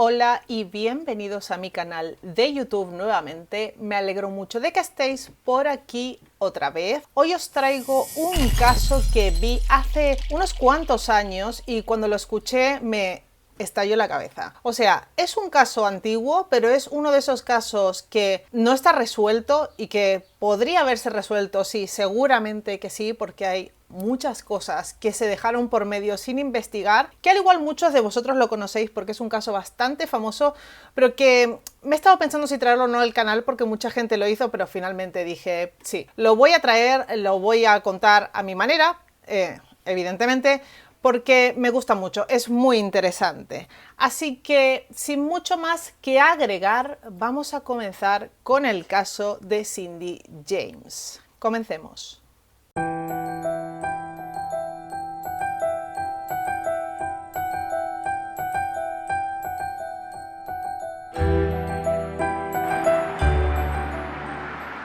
Hola y bienvenidos a mi canal de YouTube nuevamente. Me alegro mucho de que estéis por aquí otra vez. Hoy os traigo un caso que vi hace unos cuantos años y cuando lo escuché me estalló la cabeza. O sea, es un caso antiguo, pero es uno de esos casos que no está resuelto y que podría haberse resuelto, sí, seguramente que sí, porque hay muchas cosas que se dejaron por medio sin investigar, que al igual muchos de vosotros lo conocéis porque es un caso bastante famoso, pero que me he estado pensando si traerlo o no al canal porque mucha gente lo hizo, pero finalmente dije, sí, lo voy a traer, lo voy a contar a mi manera, evidentemente, porque me gusta mucho, es muy interesante. Así que, sin mucho más que agregar, vamos a comenzar con el caso de Cindy James. Comencemos.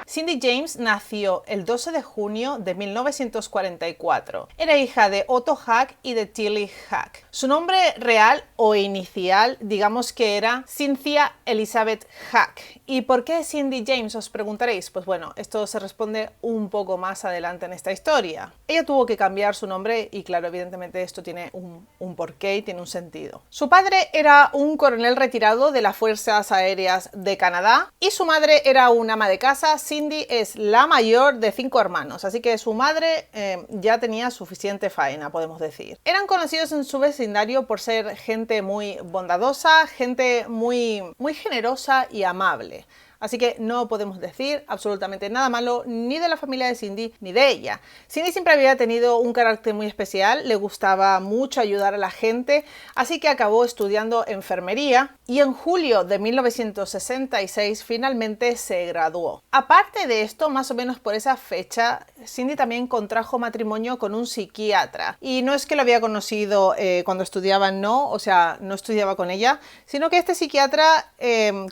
Cindy James nació el 12 de junio de 1944. Era hija de Otto Hack y de Tilly Hack. Su nombre real o inicial, digamos que era Cynthia Elizabeth Hack. ¿Y por qué Cindy James? Os preguntaréis. Pues bueno, esto se responde un poco más adelante en esta historia. Ella tuvo que cambiar su nombre y claro, evidentemente esto tiene un porqué y tiene un sentido. Su padre era un coronel retirado de las Fuerzas Aéreas de Canadá y su madre era una ama de casa. Cindy es la mayor de 5 hermanos, así que su madre ya tenía suficiente faena, podemos decir. Eran conocidos en su vecindario por ser gente muy bondadosa, gente muy generosa y amable. Así que no podemos decir absolutamente nada malo ni de la familia de Cindy ni de ella. Cindy siempre había tenido un carácter muy especial, le gustaba mucho ayudar a la gente, así que acabó estudiando enfermería y en julio de 1966 finalmente se graduó. Aparte de esto, más o menos por esa fecha, Cindy también contrajo matrimonio con un psiquiatra. Y no es que lo había conocido cuando estudiaba, no, o sea, no estudiaba con ella, sino que este psiquiatra,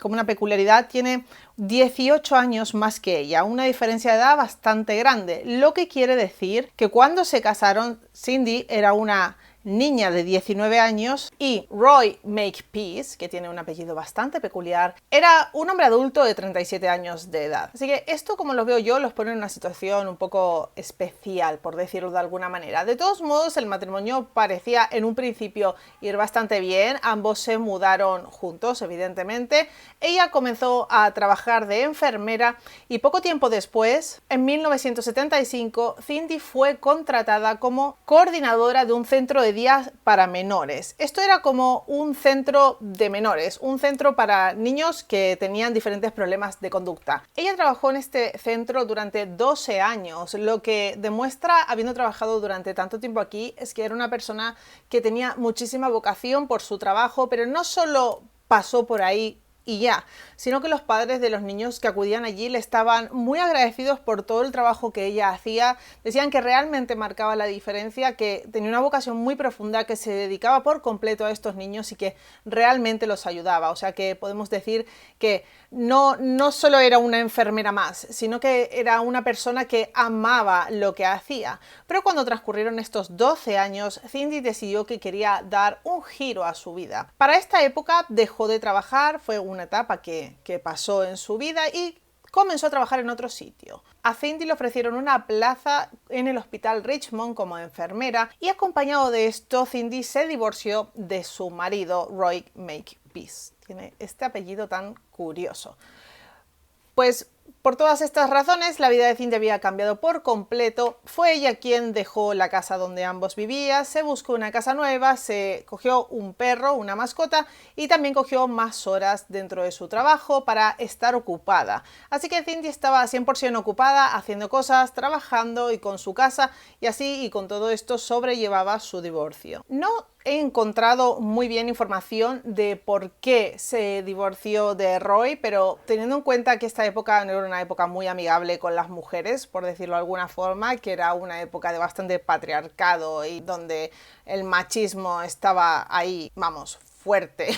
como una peculiaridad, tiene 18 años más que ella, una diferencia de edad bastante grande, lo que quiere decir que cuando se casaron, Cindy era una niña de 19 años y Roy Makepeace, que tiene un apellido bastante peculiar, era un hombre adulto de 37 años de edad. Así que esto, como lo veo yo, los pone en una situación un poco especial, por decirlo de alguna manera. De todos modos, el matrimonio parecía en un principio ir bastante bien, ambos se mudaron juntos, evidentemente. Ella comenzó a trabajar de enfermera y poco tiempo después, en 1975, Cindy fue contratada como coordinadora de un centro de días para menores. Esto era como un centro de menores, un centro para niños que tenían diferentes problemas de conducta. Ella trabajó en este centro durante 12 años, lo que demuestra, habiendo trabajado durante tanto tiempo aquí, es que era una persona que tenía muchísima vocación por su trabajo, pero no solo pasó por ahí y ya, sino que los padres de los niños que acudían allí le estaban muy agradecidos por todo el trabajo que ella hacía, decían que realmente marcaba la diferencia, que tenía una vocación muy profunda, que se dedicaba por completo a estos niños y que realmente los ayudaba. O sea que podemos decir que no solo era una enfermera más, sino que era una persona que amaba lo que hacía. Pero cuando transcurrieron estos 12 años, Cindy decidió que quería dar un giro a su vida. Para esta época dejó de trabajar, fue una etapa que pasó en su vida y comenzó a trabajar en otro sitio. A Cindy le ofrecieron una plaza en el Hospital Richmond como enfermera y acompañado de esto, Cindy se divorció de su marido, Roy Makepeace. Tiene este apellido tan curioso. Pues por todas estas razones, la vida de Cindy había cambiado por completo. Fue ella quien dejó la casa donde ambos vivían, se buscó una casa nueva, se cogió un perro, una mascota, y también cogió más horas dentro de su trabajo para estar ocupada. Así que Cindy estaba 100% ocupada, haciendo cosas, trabajando y con su casa, y así y con todo esto sobrellevaba su divorcio. No he encontrado muy bien información de por qué se divorció de Roy, pero teniendo en cuenta que esta época no era una época muy amigable con las mujeres, por decirlo de alguna forma, que era una época de bastante patriarcado y donde el machismo estaba ahí, vamos, fuerte.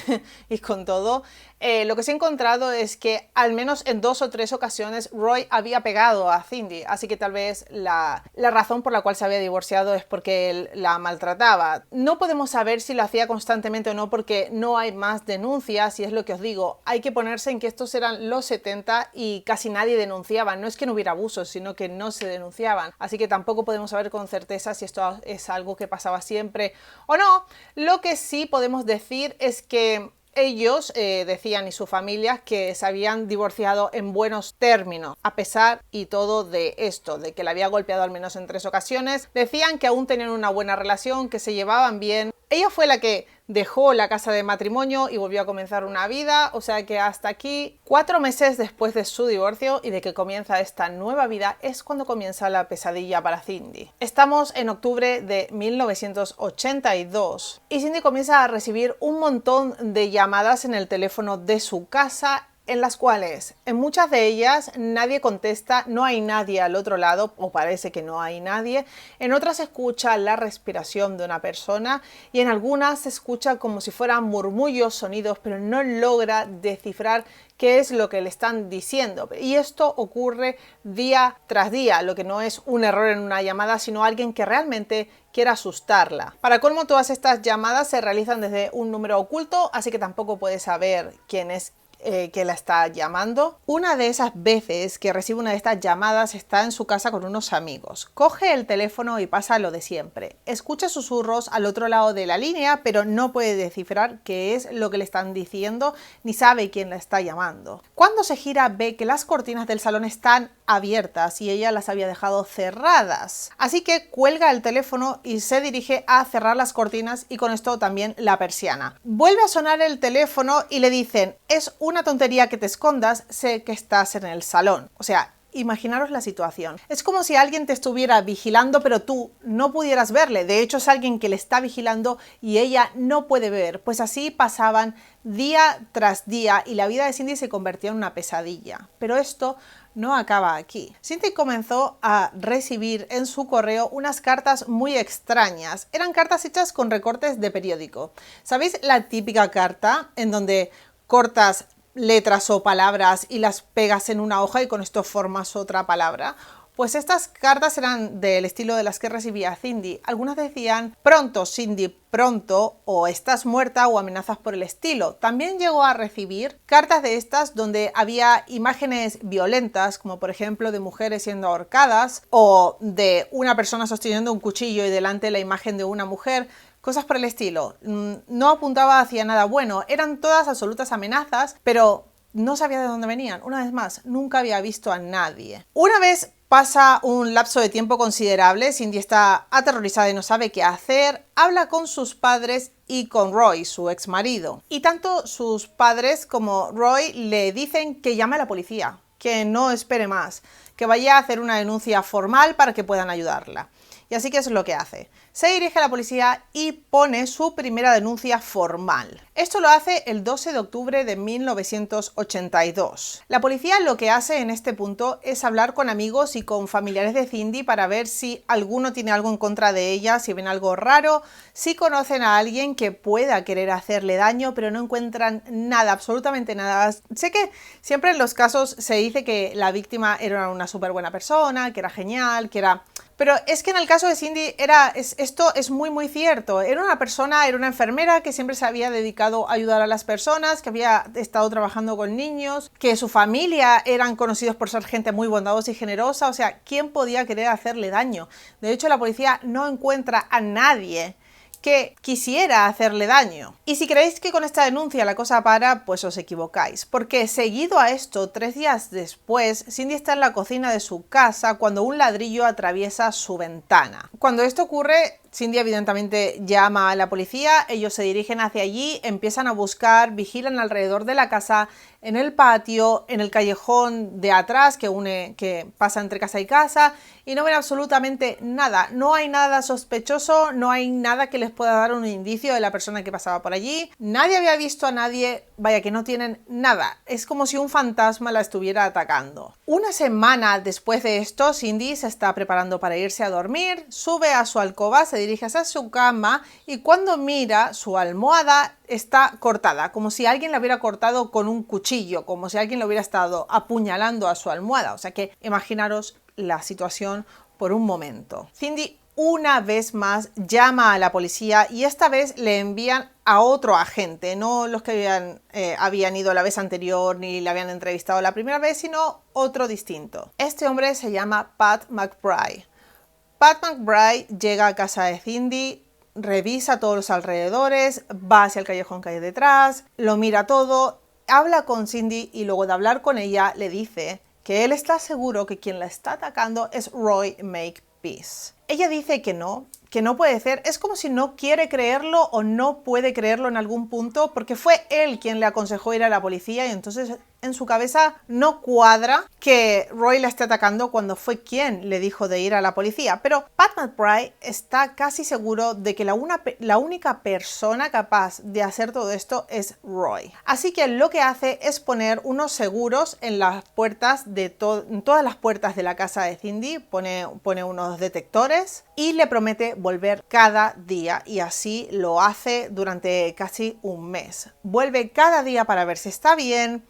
Y con todo, lo que se ha encontrado es que al menos en 2 o 3 ocasiones Roy había pegado a Cindy, así que tal vez la razón por la cual se había divorciado es porque él la maltrataba. No podemos saber si lo hacía constantemente o no porque no hay más denuncias, y es lo que os digo, hay que ponerse en que estos eran los 70 y casi nadie denunciaba. No es que no hubiera abusos, sino que no se denunciaban, así que tampoco podemos saber con certeza si esto es algo que pasaba siempre o no. Lo que sí podemos decir es que ellos decían, y su familia, que se habían divorciado en buenos términos, a pesar y todo de esto, de que la había golpeado al menos en 3 ocasiones. Decían que aún tenían una buena relación, que se llevaban bien. Ella fue la que dejó la casa de matrimonio y volvió a comenzar una vida, o sea que hasta aquí, 4 meses después de su divorcio y de que comienza esta nueva vida, es cuando comienza la pesadilla para Cindy. Estamos en octubre de 1982 y Cindy comienza a recibir un montón de llamadas en el teléfono de su casa, en las cuales en muchas de ellas nadie contesta, no hay nadie al otro lado, o parece que no hay nadie. En otras se escucha la respiración de una persona y en algunas se escucha como si fueran murmullos, sonidos, pero no logra descifrar qué es lo que le están diciendo. Y esto ocurre día tras día, lo que no es un error en una llamada, sino alguien que realmente quiere asustarla. Para colmo, todas estas llamadas se realizan desde un número oculto, así que tampoco puede saber quién es que la está llamando. Una de esas veces que recibe una de estas llamadas está en su casa con unos amigos. Coge el teléfono y pasa lo de siempre. Escucha susurros al otro lado de la línea, pero no puede descifrar qué es lo que le están diciendo ni sabe quién la está llamando. Cuando se gira, ve que las cortinas del salón están abiertas y ella las había dejado cerradas. Así que cuelga el teléfono y se dirige a cerrar las cortinas y con esto también la persiana. Vuelve a sonar el teléfono y le dicen: es una tontería que te escondas, sé que estás en el salón. O sea, imaginaros la situación. Es como si alguien te estuviera vigilando, pero tú no pudieras verle. De hecho, es alguien que le está vigilando y ella no puede ver. Pues así pasaban día tras día y la vida de Cindy se convertía en una pesadilla. Pero esto no acaba aquí. Cindy comenzó a recibir en su correo unas cartas muy extrañas. Eran cartas hechas con recortes de periódico. ¿Sabéis la típica carta en donde cortas letras o palabras y las pegas en una hoja y con esto formas otra palabra? Pues estas cartas eran del estilo de las que recibía Cindy. Algunas decían: pronto, Cindy, pronto, o estás muerta, o amenazas por el estilo. También llegó a recibir cartas de estas donde había imágenes violentas, como por ejemplo de mujeres siendo ahorcadas, o de una persona sosteniendo un cuchillo y delante la imagen de una mujer. Cosas por el estilo. No apuntaba hacia nada bueno. Eran todas absolutas amenazas, pero no sabía de dónde venían. Una vez más, nunca había visto a nadie. Una vez pasa un lapso de tiempo considerable, Cindy está aterrorizada y no sabe qué hacer. Habla con sus padres y con Roy, su ex marido. Y tanto sus padres como Roy le dicen que llame a la policía, que no espere más, que vaya a hacer una denuncia formal para que puedan ayudarla. Y así que eso es lo que hace. Se dirige a la policía y pone su primera denuncia formal. Esto lo hace el 12 de octubre de 1982. La policía lo que hace en este punto es hablar con amigos y con familiares de Cindy para ver si alguno tiene algo en contra de ella, si ven algo raro, si conocen a alguien que pueda querer hacerle daño, pero no encuentran nada, absolutamente nada. Sé que siempre en los casos se dice que la víctima era una súper buena persona, que era genial, que era... Pero es que en el caso de Cindy esto es muy cierto. Era una enfermera que siempre se había dedicado a ayudar a las personas, que había estado trabajando con niños, que su familia eran conocidos por ser gente muy bondadosa y generosa. O sea, ¿quién podía querer hacerle daño? De hecho, la policía no encuentra a nadie que quisiera hacerle daño. Y si creéis que con esta denuncia la cosa para, pues os equivocáis, porque seguido a esto, 3 días después, Cindy está en la cocina de su casa cuando un ladrillo atraviesa su ventana. Cuando esto ocurre, Cindy evidentemente llama a la policía, ellos se dirigen hacia allí, empiezan a buscar, vigilan alrededor de la casa, en el patio, en el callejón de atrás que pasa entre casa y casa, y no ven absolutamente nada. No hay nada sospechoso, no hay nada que les pueda dar un indicio de la persona que pasaba por allí. Nadie había visto a nadie, vaya que no tienen nada. Es como si un fantasma la estuviera atacando. Una semana después de esto, Cindy se está preparando para irse a dormir, sube a su alcoba, se dirige hacia su cama y cuando mira, su almohada está cortada, como si alguien la hubiera cortado con un cuchillo, como si alguien lo hubiera estado apuñalando a su almohada. O sea que imaginaros la situación por un momento. Cindy una vez más llama a la policía y esta vez le envían a otro agente, no los que habían ido la vez anterior ni le habían entrevistado la primera vez, sino otro distinto. Este hombre se llama Pat McBride. Pat McBride llega a casa de Cindy, revisa todos los alrededores, va hacia el callejón que hay detrás, lo mira todo, habla con Cindy y luego de hablar con ella le dice que él está seguro que quien la está atacando es Roy Makepeace. Ella dice que no puede ser. Es como si no quiere creerlo o no puede creerlo en algún punto porque fue él quien le aconsejó ir a la policía y entonces en su cabeza no cuadra que Roy la esté atacando cuando fue quien le dijo de ir a la policía. Pero Pat McBride está casi seguro de que la única persona capaz de hacer todo esto es Roy. Así que lo que hace es poner unos seguros en las puertas en todas las puertas de la casa de Cindy, pone unos detectores y le promete volver cada día y así lo hace durante casi un mes. Vuelve cada día para ver si está bien.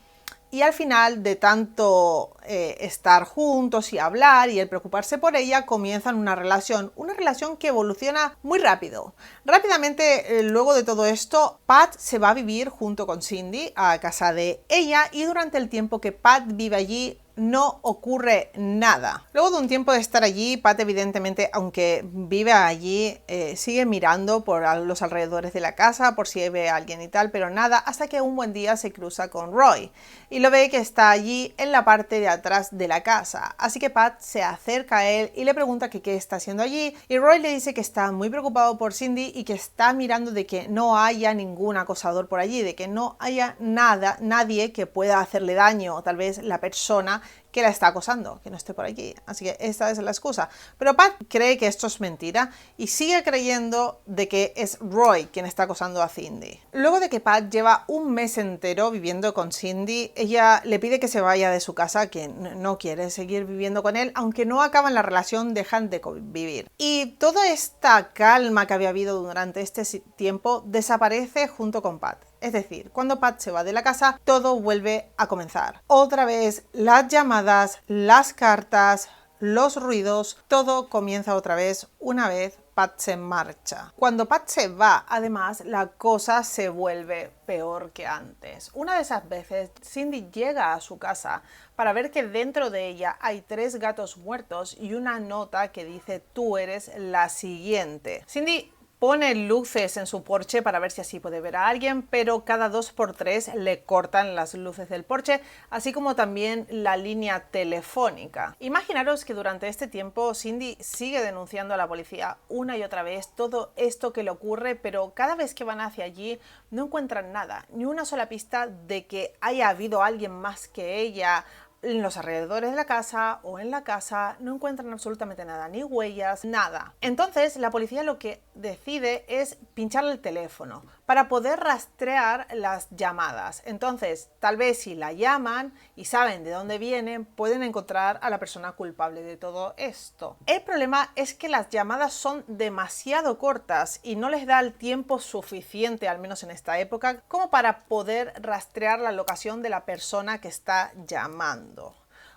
Y al final de tanto estar juntos y hablar y el preocuparse por ella, comienzan una relación que evoluciona muy rápido. Rápidamente, luego de todo esto, Pat se va a vivir junto con Cindy a casa de ella y durante el tiempo que Pat vive allí, no ocurre nada. Luego de un tiempo de estar allí, Pat evidentemente, aunque vive allí, sigue mirando por los alrededores de la casa por si ve a alguien y tal, pero nada, hasta que un buen día se cruza con Roy y lo ve que está allí en la parte de atrás de la casa. Así que Pat se acerca a él y le pregunta que qué está haciendo allí y Roy le dice que está muy preocupado por Cindy y que está mirando de que no haya ningún acosador por allí, de que no haya nadie que pueda hacerle daño, o tal vez la persona que la está acosando, que no esté por aquí. Así que esta es la excusa. Pero Pat cree que esto es mentira y sigue creyendo de que es Roy quien está acosando a Cindy. Luego de que Pat lleva un mes entero viviendo con Cindy, ella le pide que se vaya de su casa, que no quiere seguir viviendo con él, aunque no acaban la relación, dejan de convivir. Y toda esta calma que había habido durante este tiempo desaparece junto con Pat. Es decir, cuando Pat se va de la casa, todo vuelve a comenzar. Otra vez, las llamadas, las cartas, los ruidos, todo comienza otra vez una vez Pat se marcha. Cuando Pat se va, además, la cosa se vuelve peor que antes. Una de esas veces, Cindy llega a su casa para ver que dentro de ella hay 3 gatos muertos y una nota que dice: tú eres la siguiente. Cindy pone luces en su porche para ver si así puede ver a alguien, pero cada 2x3 le cortan las luces del porche, así como también la línea telefónica. Imaginaros que durante este tiempo Cindy sigue denunciando a la policía una y otra vez todo esto que le ocurre, pero cada vez que van hacia allí no encuentran nada, ni una sola pista de que haya habido alguien más que ella en los alrededores de la casa o en la casa. No encuentran absolutamente nada, ni huellas, nada. Entonces la policía lo que decide es pincharle el teléfono para poder rastrear las llamadas. Entonces, tal vez si la llaman y saben de dónde vienen, pueden encontrar a la persona culpable de todo esto. El problema es que las llamadas son demasiado cortas y no les da el tiempo suficiente, al menos en esta época, como para poder rastrear la locación de la persona que está llamando.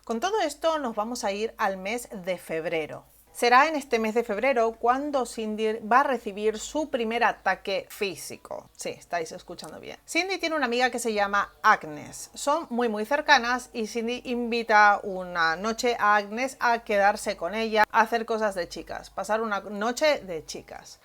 Con todo esto nos vamos a ir al mes de febrero. Será en este mes de febrero cuando Cindy va a recibir su primer ataque físico. Sí, estáis escuchando bien. Cindy tiene una amiga que se llama Agnes. Son muy cercanas y Cindy invita una noche a Agnes a quedarse con ella, a hacer cosas de chicas, pasar una noche de chicas.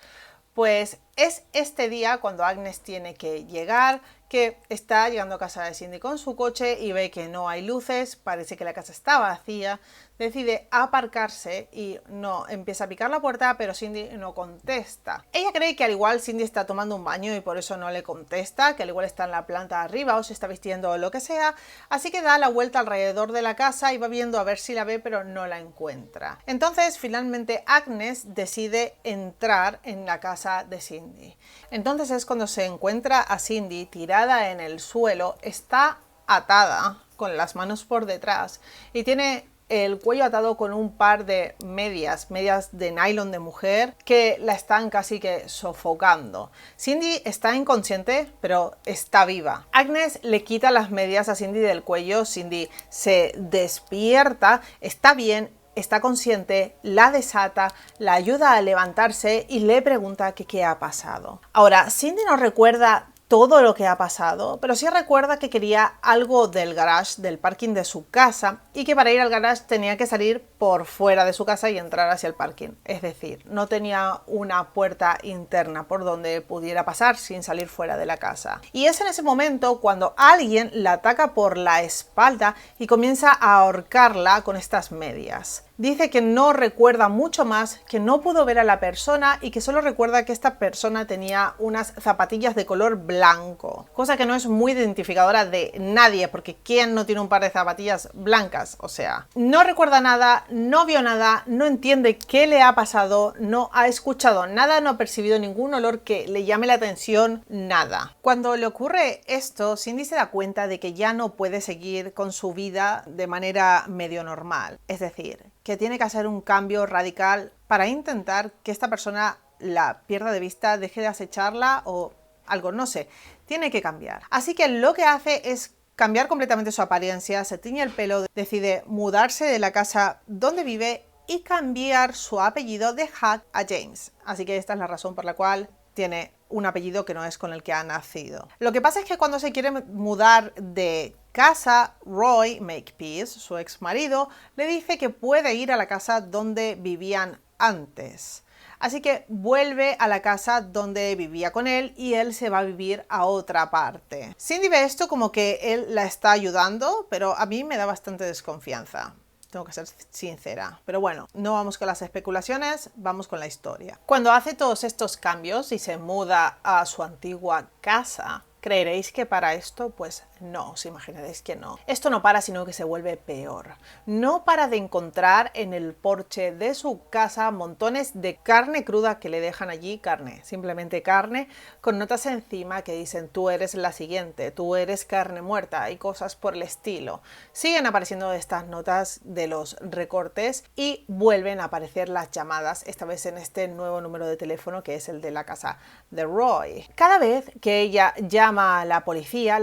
Pues es este día cuando Agnes tiene que llegar, que está llegando a casa de Cindy con su coche y ve que no hay luces, parece que la casa está vacía, decide aparcarse y no empieza a picar la puerta, pero Cindy no contesta. Ella cree que al igual Cindy está tomando un baño y por eso no le contesta, que al igual está en la planta arriba o se está vistiendo o lo que sea, así que da la vuelta alrededor de la casa y va viendo a ver si la ve, pero no la encuentra. Entonces finalmente Agnes decide entrar en la casa de Cindy. Entonces es cuando se encuentra a Cindy tirada en el suelo, está atada con las manos por detrás y tiene el cuello atado con un par de medias de nylon de mujer que la están casi que sofocando. Cindy está inconsciente, pero está viva. Agnes le quita las medias a Cindy del cuello. Cindy se despierta, está bien, está consciente, la desata, la ayuda a levantarse y le pregunta que qué ha pasado. Ahora, Cindy no recuerda todo lo que ha pasado, pero sí recuerda que quería algo del garage, del parking de su casa, y que para ir al garage tenía que salir por fuera de su casa y entrar hacia el parking. Es decir, no tenía una puerta interna por donde pudiera pasar sin salir fuera de la casa. Y es en ese momento cuando alguien la ataca por la espalda y comienza a ahorcarla con estas medias. Dice que no recuerda mucho más, que no pudo ver a la persona y que solo recuerda que esta persona tenía unas zapatillas de color blanco, cosa que no es muy identificadora de nadie, porque ¿quién no tiene un par de zapatillas blancas? O sea, no recuerda nada, no vio nada, no entiende qué le ha pasado, no ha escuchado nada, no ha percibido ningún olor que le llame la atención, nada. Cuando le ocurre esto, Cindy se da cuenta de que ya no puede seguir con su vida de manera medio normal, es decir, que tiene que hacer un cambio radical para intentar que esta persona la pierda de vista, deje de acecharla o algo, no sé, tiene que cambiar. Así que lo que hace es cambiar completamente su apariencia, se tiñe el pelo, decide mudarse de la casa donde vive y cambiar su apellido de Hug a James. Así que esta es la razón por la cual tiene un apellido que no es con el que ha nacido. Lo que pasa es que cuando se quiere mudar de casa, Roy Makepeace, su ex marido, le dice que puede ir a la casa donde vivían antes. Así que vuelve a la casa donde vivía con él y él se va a vivir a otra parte. Cindy ve esto como que él la está ayudando, pero a mí me da bastante desconfianza. Tengo que ser sincera. Pero bueno, no vamos con las especulaciones, vamos con la historia. Cuando hace todos estos cambios y se muda a su antigua casa, ¿creeréis que para esto? Pues no, os imaginaréis que no. Esto no para, sino que se vuelve peor. No para de encontrar en el porche de su casa montones de carne cruda que le dejan allí, carne, simplemente carne, con notas encima que dicen tú eres la siguiente, tú eres carne muerta y cosas por el estilo. Siguen apareciendo estas notas de los recortes y vuelven a aparecer las llamadas, esta vez en este nuevo número de teléfono que es el de la casa de Roy. Cada vez que ella llama a la policía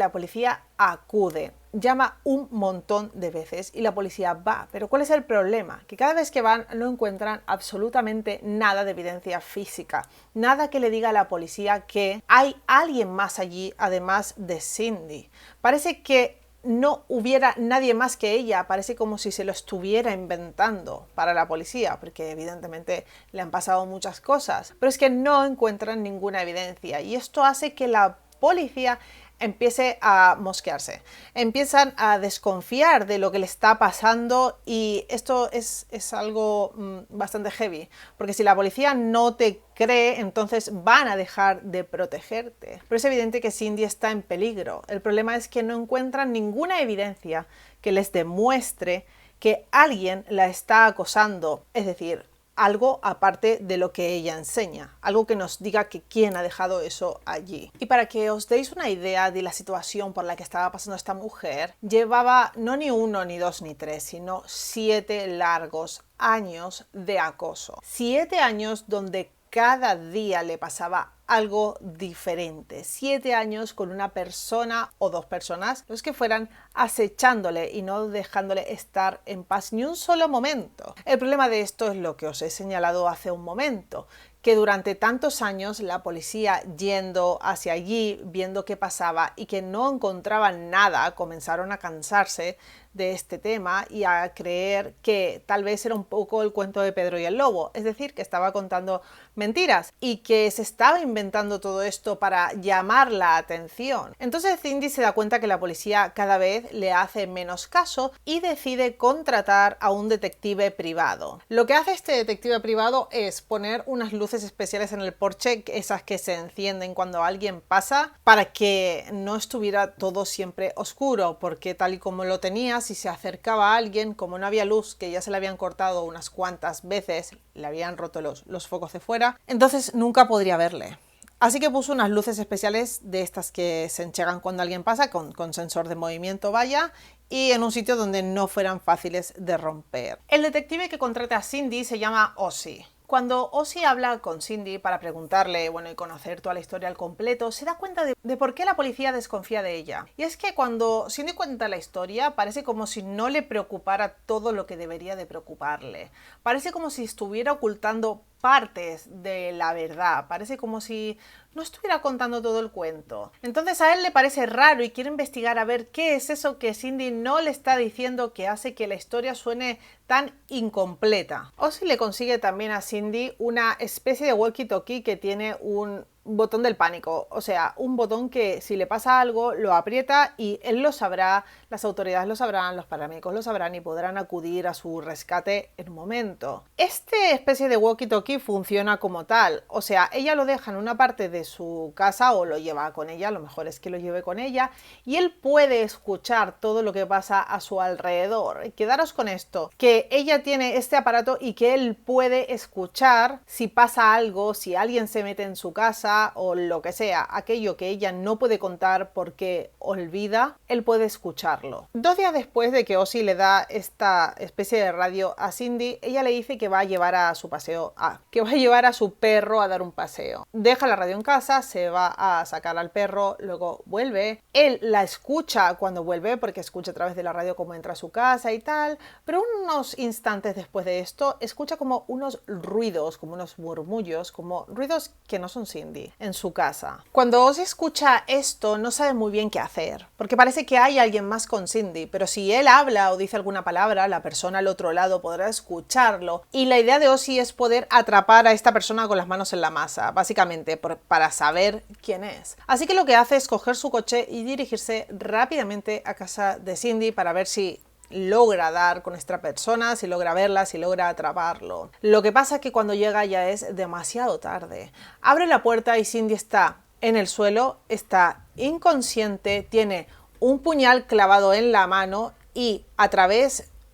acude, llama un montón de veces y la policía va. Pero ¿cuál es el problema? Que cada vez que van no encuentran absolutamente nada de evidencia física, nada que le diga a la policía que hay alguien más allí además de Cindy. Parece que no hubiera nadie más que ella, parece como si se lo estuviera inventando para la policía, porque evidentemente le han pasado muchas cosas, pero es que no encuentran ninguna evidencia y esto hace que la policía empiece a mosquearse, empiezan a desconfiar de lo que le está pasando y esto es algo bastante heavy, porque si la policía no te cree, entonces van a dejar de protegerte. Pero es evidente que Cindy está en peligro. El problema es que no encuentran ninguna evidencia que les demuestre que alguien la está acosando, es decir, algo aparte de lo que ella enseña, algo que nos diga que quién ha dejado eso allí. Y para que os deis una idea de la situación por la que estaba pasando esta mujer, llevaba no ni 1, ni 2, ni 3, sino 7 largos años de acoso. 7 años donde cada día le pasaba algo diferente. 7 años con una persona o 2 personas, los que fueran acechándole y no dejándole estar en paz ni un solo momento. El problema de esto es lo que os he señalado hace un momento, que durante tantos años la policía yendo hacia allí, viendo qué pasaba y que no encontraban nada, comenzaron a cansarse de este tema y a creer que tal vez era un poco el cuento de Pedro y el Lobo, es decir, que estaba contando mentiras y que se estaba inventando todo esto para llamar la atención. Entonces Cindy se da cuenta que la policía cada vez le hace menos caso y decide contratar a un detective privado. Lo que hace este detective privado es poner unas luces especiales en el porche, esas que se encienden cuando alguien pasa, para que no estuviera todo siempre oscuro, porque tal y como lo tenía, si se acercaba a alguien, como no había luz, que ya se le habían cortado unas cuantas veces, le habían roto los focos de fuera, entonces nunca podría verle. Así que puso unas luces especiales de estas que se enchegan cuando alguien pasa, con sensor de movimiento, vaya, y en un sitio donde no fueran fáciles de romper. El detective que contrata a Cindy se llama Ozzy. Cuando Ozzy habla con Cindy para preguntarle, y conocer toda la historia al completo, se da cuenta de por qué la policía desconfía de ella. Y es que cuando Cindy cuenta la historia, parece como si no le preocupara todo lo que debería de preocuparle. Parece como si estuviera ocultando partes de la verdad. Parece como si no estuviera contando todo el cuento. Entonces a él le parece raro y quiere investigar a ver qué es eso que Cindy no le está diciendo que hace que la historia suene tan incompleta. Ozzy le consigue también a Cindy una especie de walkie-talkie que tiene un botón del pánico, o sea, un botón que si le pasa algo lo aprieta y él lo sabrá, las autoridades lo sabrán, los paramédicos lo sabrán y podrán acudir a su rescate en un momento. Esta especie de walkie-talkie funciona como tal, o sea, ella lo deja en una parte de su casa o lo lleva con ella, lo mejor es que lo lleve con ella y él puede escuchar todo lo que pasa a su alrededor. Quedaros con esto, que ella tiene este aparato y que él puede escuchar si pasa algo, si alguien se mete en su casa o lo que sea, aquello que ella no puede contar porque olvida, él puede escucharlo. 2 días después de que Ozzy le da esta especie de radio a Cindy, ella le dice que va a llevar a su paseo, que va a llevar a su perro a dar un paseo. Deja la radio en casa, se va a sacar al perro, luego vuelve. Él la escucha cuando vuelve porque escucha a través de la radio cómo entra a su casa y tal, pero unos instantes después de esto escucha como unos ruidos, como unos murmullos, como ruidos que no son Cindy en su casa. Cuando Ozzy escucha esto no sabe muy bien qué hacer, porque parece que hay alguien más con Cindy, pero si él habla o dice alguna palabra, la persona al otro lado podrá escucharlo y la idea de Ozzy es poder atrapar a esta persona con las manos en la masa, básicamente para saber quién es. Así que lo que hace es coger su coche y dirigirse rápidamente a casa de Cindy para ver si logra dar con esta persona, si logra verla, si logra atraparlo. Lo que pasa es que cuando llega ya es demasiado tarde. Abre la puerta y Cindy está en el suelo, está inconsciente, tiene un puñal clavado en la mano y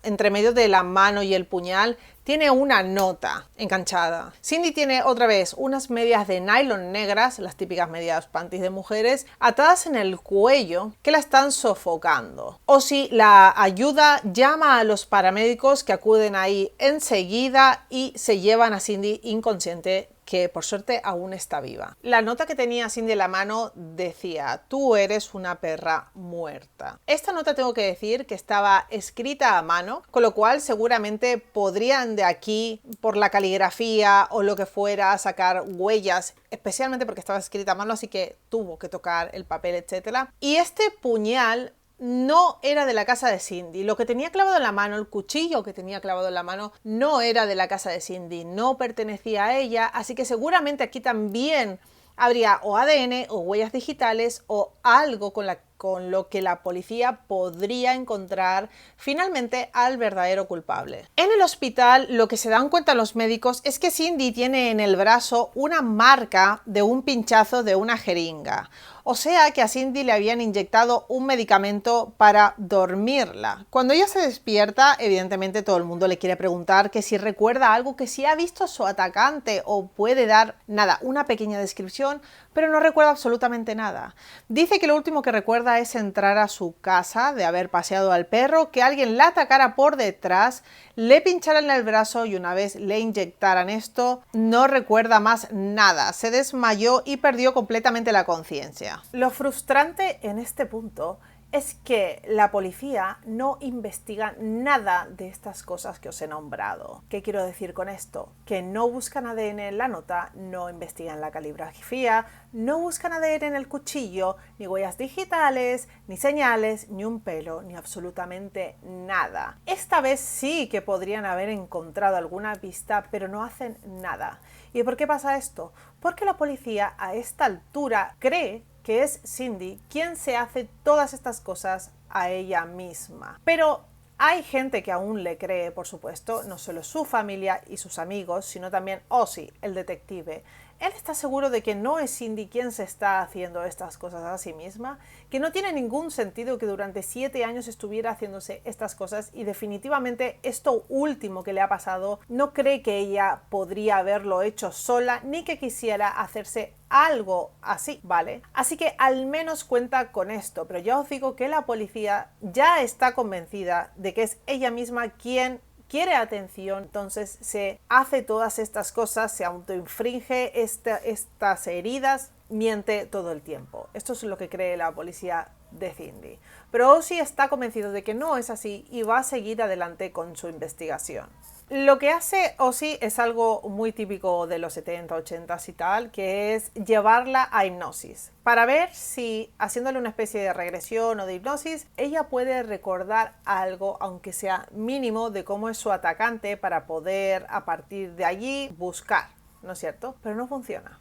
entre medio de la mano y el puñal, tiene una nota enganchada. Cindy tiene otra vez unas medias de nylon negras, las típicas medias panties de mujeres, atadas en el cuello que la están sofocando. Ozzy la ayuda, llama a los paramédicos que acuden ahí enseguida y se llevan a Cindy inconsciente, que por suerte aún está viva. La nota que tenía Cindy en la mano decía: tú eres una perra muerta. Esta nota tengo que decir que estaba escrita a mano, con lo cual seguramente podrían de aquí, por la caligrafía o lo que fuera, sacar huellas, especialmente porque estaba escrita a mano, así que tuvo que tocar el papel, etc. Y este puñal no era de la casa de Cindy. Lo que tenía clavado en la mano, el cuchillo que tenía clavado en la mano, no era de la casa de Cindy, no pertenecía a ella, así que seguramente aquí también habría o ADN o huellas digitales o algo con lo que la policía podría encontrar finalmente al verdadero culpable. En el hospital lo que se dan cuenta los médicos es que Cindy tiene en el brazo una marca de un pinchazo de una jeringa. O sea que a Cindy le habían inyectado un medicamento para dormirla. Cuando ella se despierta, evidentemente todo el mundo le quiere preguntar que si recuerda algo, que si ha visto a su atacante o puede dar, una pequeña descripción, pero no recuerda absolutamente nada. Dice que lo último que recuerda es entrar a su casa, de haber paseado al perro, que alguien la atacara por detrás, le pincharan el brazo y una vez le inyectaran esto, no recuerda más nada. Se desmayó y perdió completamente la conciencia. Lo frustrante en este punto es que la policía no investiga nada de estas cosas que os he nombrado. ¿Qué quiero decir con esto? Que no buscan ADN en la nota, no investigan la caligrafía, no buscan ADN en el cuchillo, ni huellas digitales, ni señales, ni un pelo, ni absolutamente nada. Esta vez sí que podrían haber encontrado alguna pista, pero no hacen nada. ¿Y por qué pasa esto? Porque la policía a esta altura cree que es Cindy quien se hace todas estas cosas a ella misma. Pero hay gente que aún le cree, por supuesto, no solo su familia y sus amigos, sino también Ozzy, el detective. Él está seguro de que no es Cindy quien se está haciendo estas cosas a sí misma, que no tiene ningún sentido que durante 7 años estuviera haciéndose estas cosas y definitivamente esto último que le ha pasado no cree que ella podría haberlo hecho sola ni que quisiera hacerse algo así, ¿vale? Así que al menos cuenta con esto, pero ya os digo que la policía ya está convencida de que es ella misma quien quiere atención, entonces se hace todas estas cosas, se autoinfringe estas heridas, miente todo el tiempo. Esto es lo que cree la policía de Cindy. Pero Ozzy está convencido de que no es así y va a seguir adelante con su investigación. Lo que hace Ozzy es algo muy típico de los 70, 80 y tal, que es llevarla a hipnosis, para ver si, haciéndole una especie de regresión o de hipnosis, ella puede recordar algo, aunque sea mínimo, de cómo es su atacante, para poder a partir de allí buscar, ¿no es cierto? Pero no funciona.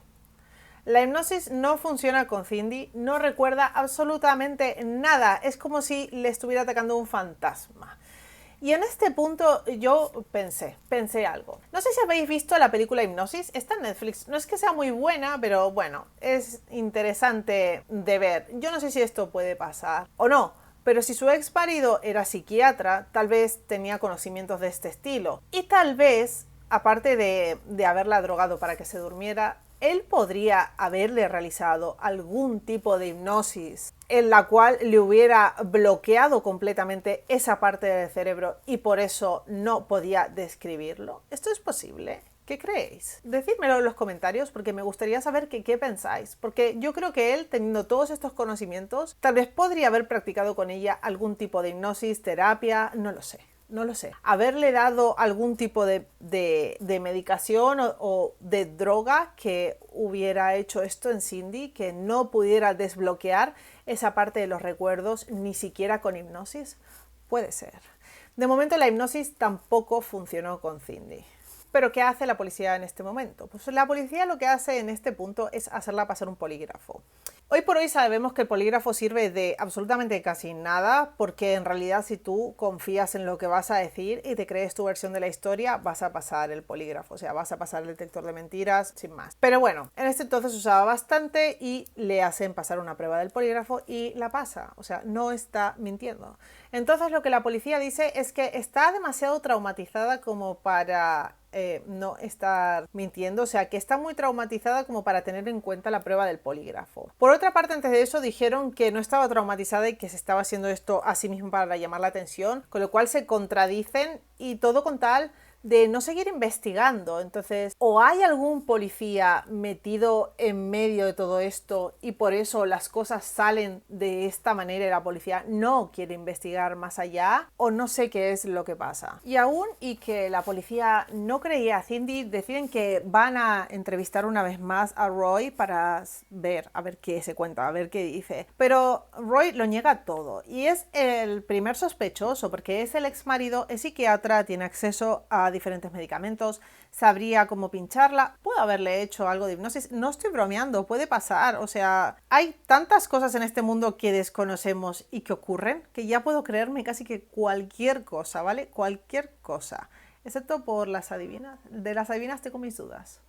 La hipnosis no funciona con Cindy, no recuerda absolutamente nada, es como si le estuviera atacando un fantasma. Y en este punto yo pensé algo. No sé si habéis visto la película Hipnosis, está en Netflix. No es que sea muy buena, pero bueno, es interesante de ver. Yo no sé si esto puede pasar o no, pero si su ex marido era psiquiatra, tal vez tenía conocimientos de este estilo. Y tal vez, aparte de haberla drogado para que se durmiera, él podría haberle realizado algún tipo de hipnosis en la cual le hubiera bloqueado completamente esa parte del cerebro y por eso no podía describirlo. ¿Esto es posible? ¿Qué creéis? Decídmelo en los comentarios porque me gustaría saber qué pensáis. Porque yo creo que él, teniendo todos estos conocimientos, tal vez podría haber practicado con ella algún tipo de hipnosis, terapia, no lo sé. No lo sé. Haberle dado algún tipo de medicación o de droga que hubiera hecho esto en Cindy, que no pudiera desbloquear esa parte de los recuerdos ni siquiera con hipnosis. Puede ser. De momento la hipnosis tampoco funcionó con Cindy. ¿Pero qué hace la policía en este momento? Pues la policía lo que hace en este punto es hacerla pasar un polígrafo. Hoy por hoy sabemos que el polígrafo sirve de absolutamente casi nada, porque en realidad si tú confías en lo que vas a decir y te crees tu versión de la historia, vas a pasar el polígrafo, o sea, vas a pasar el detector de mentiras sin más. Pero bueno, en este entonces se usaba bastante y le hacen pasar una prueba del polígrafo y la pasa, o sea, no está mintiendo. Entonces lo que la policía dice es que está demasiado traumatizada como para no estar mintiendo, o sea que está muy traumatizada como para tener en cuenta la prueba del polígrafo. Por otra parte, antes de eso dijeron que no estaba traumatizada y que se estaba haciendo esto a sí mismo para llamar la atención, con lo cual se contradicen y todo con tal de no seguir investigando. Entonces, o hay algún policía metido en medio de todo esto y por eso las cosas salen de esta manera y la policía no quiere investigar más allá, o no sé qué es lo que pasa. Y aún y que la policía no creía a Cindy, deciden que van a entrevistar una vez más a Roy para ver, a ver qué se cuenta, a ver qué dice. Pero Roy lo niega todo y es el primer sospechoso porque es el ex marido, es psiquiatra, tiene acceso a diferentes medicamentos, sabría cómo pincharla, puede haberle hecho algo de hipnosis, no estoy bromeando, puede pasar, o sea, hay tantas cosas en este mundo que desconocemos y que ocurren, que ya puedo creerme casi que cualquier cosa, ¿vale? Cualquier cosa, excepto por las adivinas, de las adivinas tengo mis dudas.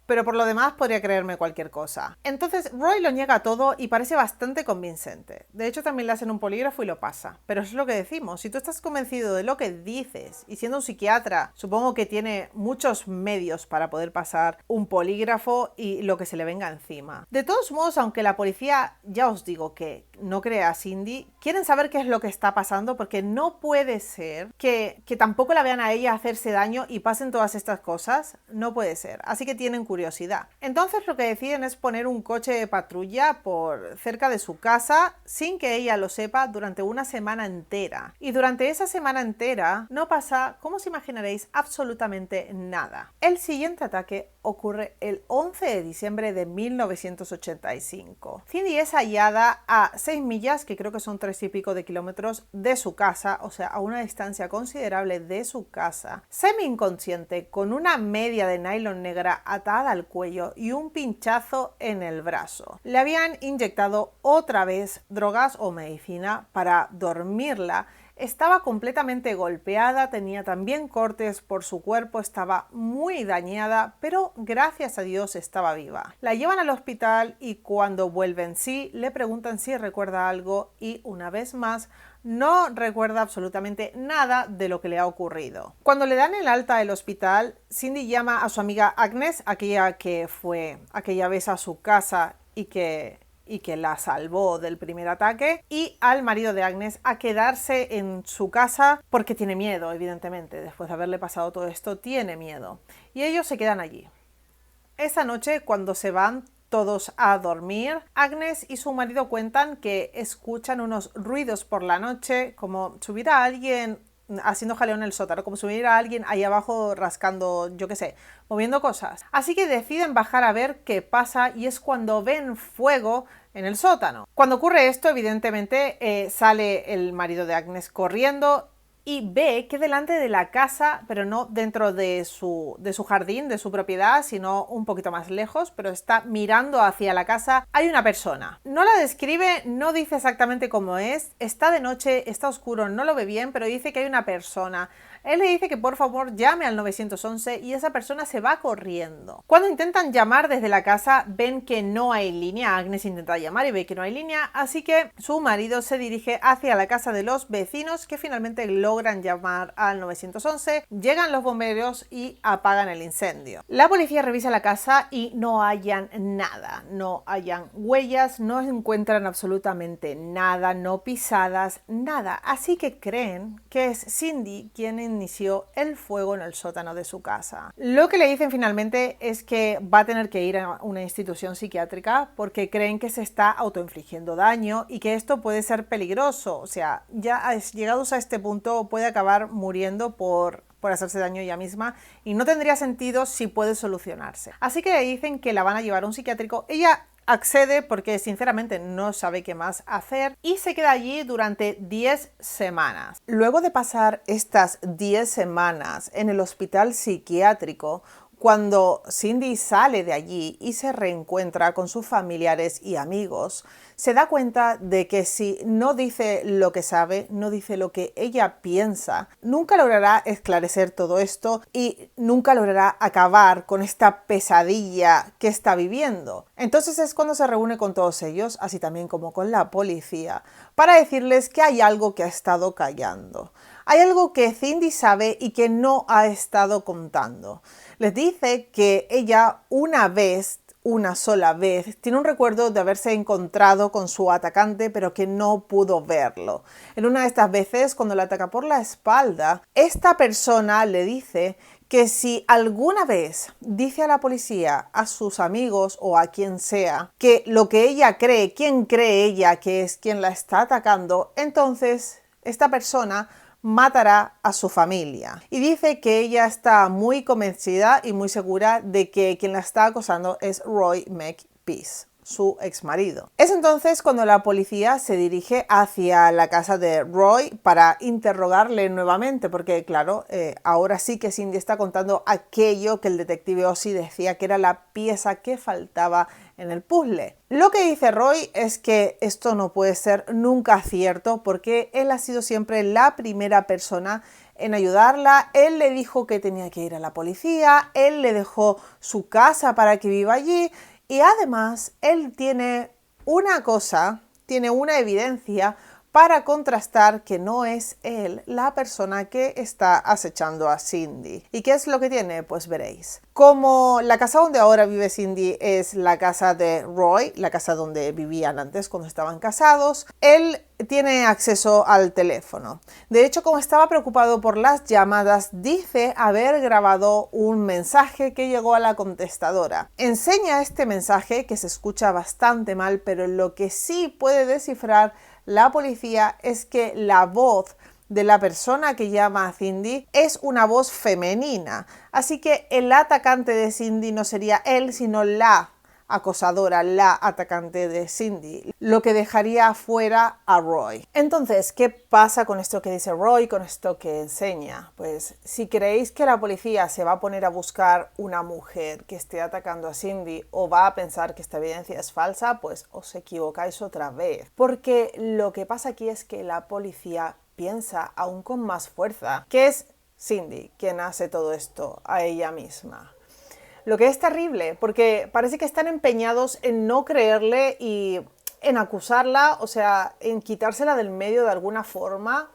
Pero por lo demás podría creerme cualquier cosa. Entonces Roy lo niega todo y parece bastante convincente. De hecho también le hacen un polígrafo y lo pasa. Pero es lo que decimos, si tú estás convencido de lo que dices y siendo un psiquiatra, supongo que tiene muchos medios para poder pasar un polígrafo y lo que se le venga encima. De todos modos, aunque la policía, ya os digo que no cree a Cindy, quieren saber qué es lo que está pasando porque no puede ser que tampoco la vean a ella hacerse daño y pasen todas estas cosas. No puede ser. Así que tienen curiosidad. Entonces lo que deciden es poner un coche de patrulla por cerca de su casa sin que ella lo sepa durante una semana entera. Y durante esa semana entera no pasa, como os imaginaréis, absolutamente nada. El siguiente ataque ocurre el 11 de diciembre de 1985. Cindy es hallada a 6 millas, que creo que son 3 y pico de kilómetros, de su casa, o sea, a una distancia considerable de su casa, semi inconsciente, con una media de nylon negra atada al cuello y un pinchazo en el brazo. Le habían inyectado otra vez drogas o medicina para dormirla Estaba completamente golpeada, tenía también cortes por su cuerpo, estaba muy dañada, pero gracias a Dios estaba viva. La llevan al hospital y cuando vuelve en sí, le preguntan si recuerda algo y una vez más no recuerda absolutamente nada de lo que le ha ocurrido. Cuando le dan el alta del hospital, Cindy llama a su amiga Agnes, aquella que fue aquella vez a su casa y que la salvó del primer ataque, y al marido de Agnes a quedarse en su casa porque tiene miedo, evidentemente. Después de haberle pasado todo esto, tiene miedo. Y ellos se quedan allí. Esa noche, cuando se van todos a dormir, Agnes y su marido cuentan que escuchan unos ruidos por la noche, como si hubiera alguien haciendo jaleo en el sótano, como si hubiera alguien ahí abajo rascando, yo qué sé, moviendo cosas. Así que deciden bajar a ver qué pasa y es cuando ven fuego en el sótano. Cuando ocurre esto, evidentemente, sale el marido de Agnes corriendo y ve que delante de la casa, pero no dentro de su jardín, de su propiedad, sino un poquito más lejos, pero está mirando hacia la casa, hay una persona. No la describe, no dice exactamente cómo es, está de noche, está oscuro, no lo ve bien, pero dice que hay una persona. Él le dice que por favor llame al 911 y esa persona se va corriendo. Cuando intentan llamar desde la casa, ven que no hay línea. Agnes intenta llamar y ve que no hay línea, así que su marido se dirige hacia la casa de los vecinos, que finalmente logran llamar al 911. Llegan los bomberos y apagan el incendio. La policía revisa la casa y no hallan nada. No hallan huellas, no encuentran absolutamente nada, no pisadas, nada. Así que creen que es Cindy quien inició el fuego en el sótano de su casa. Lo que le dicen finalmente es que va a tener que ir a una institución psiquiátrica porque creen que se está autoinfligiendo daño y que esto puede ser peligroso. O sea, ya llegados a este punto puede acabar muriendo por hacerse daño ella misma y no tendría sentido si puede solucionarse. Así que le dicen que la van a llevar a un psiquiátrico. Ella accede porque sinceramente no sabe qué más hacer y se queda allí durante 10 semanas. Luego de pasar estas 10 semanas en el hospital psiquiátrico, cuando Cindy sale de allí y se reencuentra con sus familiares y amigos, se da cuenta de que si no dice lo que sabe, no dice lo que ella piensa, nunca logrará esclarecer todo esto y nunca logrará acabar con esta pesadilla que está viviendo. Entonces es cuando se reúne con todos ellos, así también como con la policía, para decirles que hay algo que ha estado callando. Hay algo que Cindy sabe y que no ha estado contando. Les dice que ella una sola vez, tiene un recuerdo de haberse encontrado con su atacante, pero que no pudo verlo. En una de estas veces, cuando le ataca por la espalda, esta persona le dice que si alguna vez dice a la policía, a sus amigos o a quien sea, que lo que ella cree, quien cree ella que es quien la está atacando, entonces esta persona matará a su familia. Y dice que ella está muy convencida y muy segura de que quien la está acosando es Roy Makepeace, su ex marido. Es entonces cuando la policía se dirige hacia la casa de Roy para interrogarle nuevamente, porque claro, ahora sí que Cindy está contando aquello que el detective Ozzy decía que era la pieza que faltaba en el puzzle. Lo que dice Roy es que esto no puede ser nunca cierto porque él ha sido siempre la primera persona en ayudarla. Él le dijo que tenía que ir a la policía, él le dejó su casa para que viva allí y además él tiene una evidencia para contrastar que no es él la persona que está acechando a Cindy. ¿Y qué es lo que tiene? Pues veréis. Como la casa donde ahora vive Cindy es la casa de Roy, la casa donde vivían antes cuando estaban casados, él tiene acceso al teléfono. De hecho, como estaba preocupado por las llamadas, dice haber grabado un mensaje que llegó a la contestadora. Enseña este mensaje que se escucha bastante mal, pero lo que sí puede descifrar la policía es que la voz de la persona que llama a Cindy es una voz femenina. Así que el atacante de Cindy no sería él, sino la acosadora, la atacante de Cindy, lo que dejaría fuera a Roy. Entonces, ¿qué pasa con esto que dice Roy, con esto que enseña? Pues si creéis que la policía se va a poner a buscar una mujer que esté atacando a Cindy o va a pensar que esta evidencia es falsa, pues os equivocáis otra vez. Porque lo que pasa aquí es que la policía piensa aún con más fuerza que es Cindy quien hace todo esto a ella misma. Lo que es terrible, porque parece que están empeñados en no creerle y en acusarla, o sea, en quitársela del medio de alguna forma,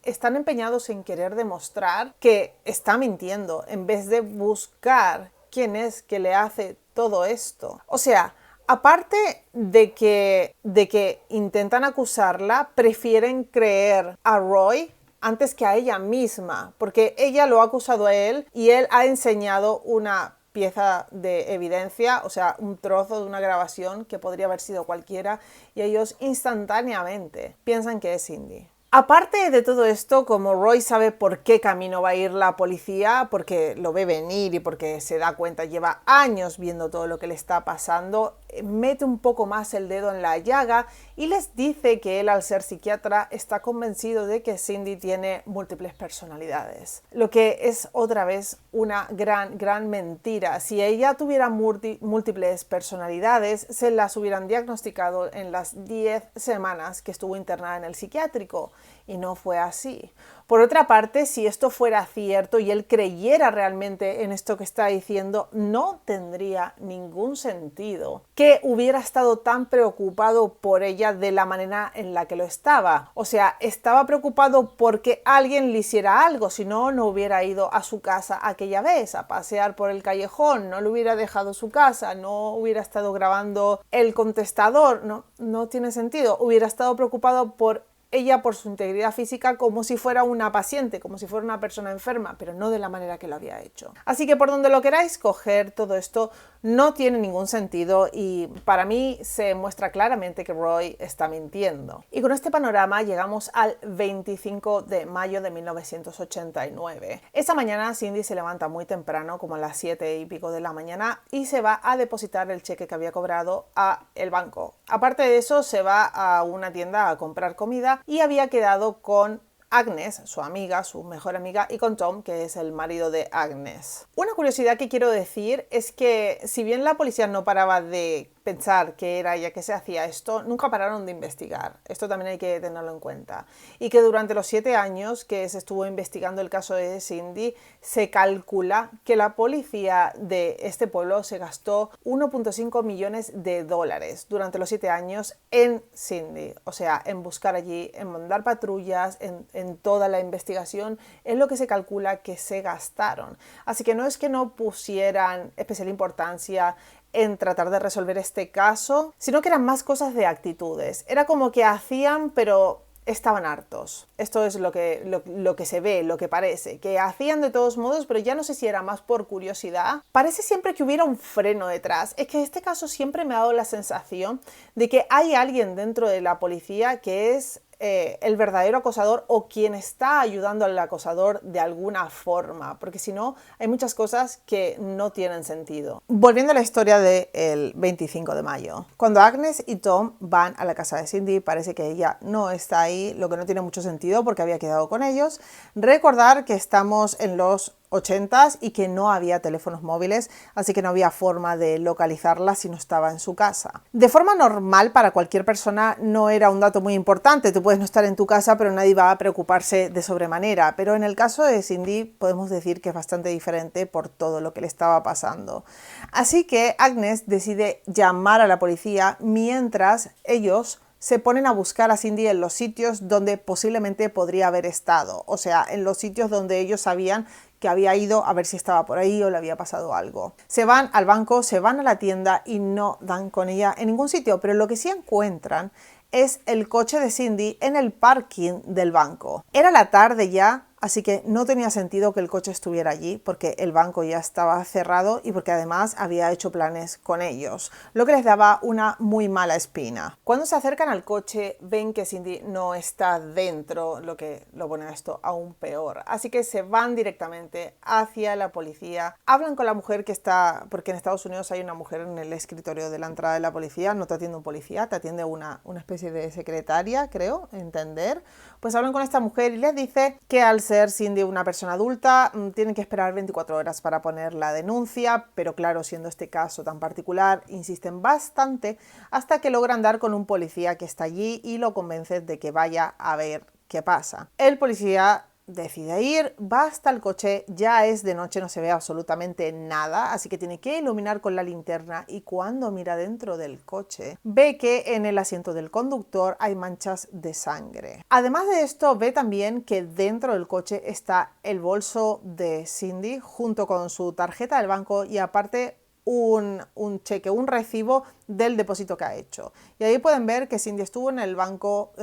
están empeñados en querer demostrar que está mintiendo, en vez de buscar quién es que le hace todo esto. O sea, aparte de que intentan acusarla, prefieren creer a Roy antes que a ella misma, porque ella lo ha acusado a él y él ha enseñado una pieza de evidencia, o sea, un trozo de una grabación que podría haber sido cualquiera, y ellos instantáneamente piensan que es Cindy. Aparte de todo esto, como Roy sabe por qué camino va a ir la policía, porque lo ve venir y porque se da cuenta, lleva años viendo todo lo que le está pasando, mete un poco más el dedo en la llaga y les dice que él, al ser psiquiatra, está convencido de que Cindy tiene múltiples personalidades. Lo que es otra vez una gran mentira. Si ella tuviera múltiples personalidades, se las hubieran diagnosticado en las 10 semanas que estuvo internada en el psiquiátrico. Y no fue así. Por otra parte, si esto fuera cierto y él creyera realmente en esto que está diciendo, no tendría ningún sentido que hubiera estado tan preocupado por ella de la manera en la que lo estaba. O sea, estaba preocupado porque alguien le hiciera algo, si no, no hubiera ido a su casa aquella vez a pasear por el callejón, no le hubiera dejado su casa, no hubiera estado grabando el contestador, no tiene sentido. Hubiera estado preocupado por ella, por su integridad física, como si fuera una paciente, como si fuera una persona enferma, pero no de la manera que lo había hecho. Así que por donde lo queráis coger, todo esto no tiene ningún sentido y para mí se muestra claramente que Roy está mintiendo. Y con este panorama llegamos al 25 de mayo de 1989. Esa mañana Cindy se levanta muy temprano, como a las 7 y pico de la mañana, y se va a depositar el cheque que había cobrado a el banco. Aparte de eso, se va a una tienda a comprar comida y había quedado con Agnes, su amiga, su mejor amiga, y con Tom, que es el marido de Agnes. Una curiosidad que quiero decir es que si bien la policía no paraba de pensar que era ella que se hacía esto, nunca pararon de investigar. Esto también hay que tenerlo en cuenta. Y que durante los 7 años que se estuvo investigando el caso de Cindy, se calcula que la policía de este pueblo se gastó 1,5 millones de dólares durante los 7 años en Cindy. O sea, en buscar allí, en mandar patrullas, en toda la investigación, es lo que se calcula que se gastaron. Así que no es que no pusieran especial importancia en tratar de resolver este caso, sino que eran más cosas de actitudes. Era como que hacían, pero estaban hartos. Esto es lo que se ve, lo que parece, que hacían de todos modos, pero ya no sé si era más por curiosidad. Parece siempre que hubiera un freno detrás. Es que este caso siempre me ha dado la sensación de que hay alguien dentro de la policía que es el verdadero acosador o quien está ayudando al acosador de alguna forma, porque si no hay muchas cosas que no tienen sentido. Volviendo a la historia del 25 de mayo, cuando Agnes y Tom van a la casa de Cindy, parece que ella no está ahí, lo que no tiene mucho sentido porque había quedado con ellos. Recordar que estamos en los 80s y que no había teléfonos móviles, así que no había forma de localizarla si no estaba en su casa. De forma normal, para cualquier persona no era un dato muy importante. Tú puedes no estar en tu casa, pero nadie va a preocuparse de sobremanera. Pero en el caso de Cindy podemos decir que es bastante diferente por todo lo que le estaba pasando. Así que Agnes decide llamar a la policía mientras ellos se ponen a buscar a Cindy en los sitios donde posiblemente podría haber estado. O sea, en los sitios donde ellos sabían que había ido a ver si estaba por ahí o le había pasado algo. Se van al banco, se van a la tienda y no dan con ella en ningún sitio, pero lo que sí encuentran es el coche de Cindy en el parking del banco. Era la tarde ya, así que no tenía sentido que el coche estuviera allí porque el banco ya estaba cerrado y porque además había hecho planes con ellos, lo que les daba una muy mala espina. Cuando se acercan al coche ven que Cindy no está dentro, lo que lo pone esto aún peor. Así que se van directamente hacia la policía, hablan con la mujer que está, porque en Estados Unidos hay una mujer en el escritorio de la entrada de la policía, no te atiende un policía, te atiende una especie de secretaria, creo, entender. Pues hablan con esta mujer y les dice que al ser Cindy una persona adulta, tienen que esperar 24 horas para poner la denuncia, pero claro, siendo este caso tan particular, insisten bastante hasta que logran dar con un policía que está allí y lo convencen de que vaya a ver qué pasa. El policía decide ir, va hasta el coche, ya es de noche, no se ve absolutamente nada, así que tiene que iluminar con la linterna y cuando mira dentro del coche ve que en el asiento del conductor hay manchas de sangre. Además de esto, ve también que dentro del coche está el bolso de Cindy junto con su tarjeta del banco y aparte un cheque, un recibo del depósito que ha hecho. Y ahí pueden ver que Cindy estuvo en el banco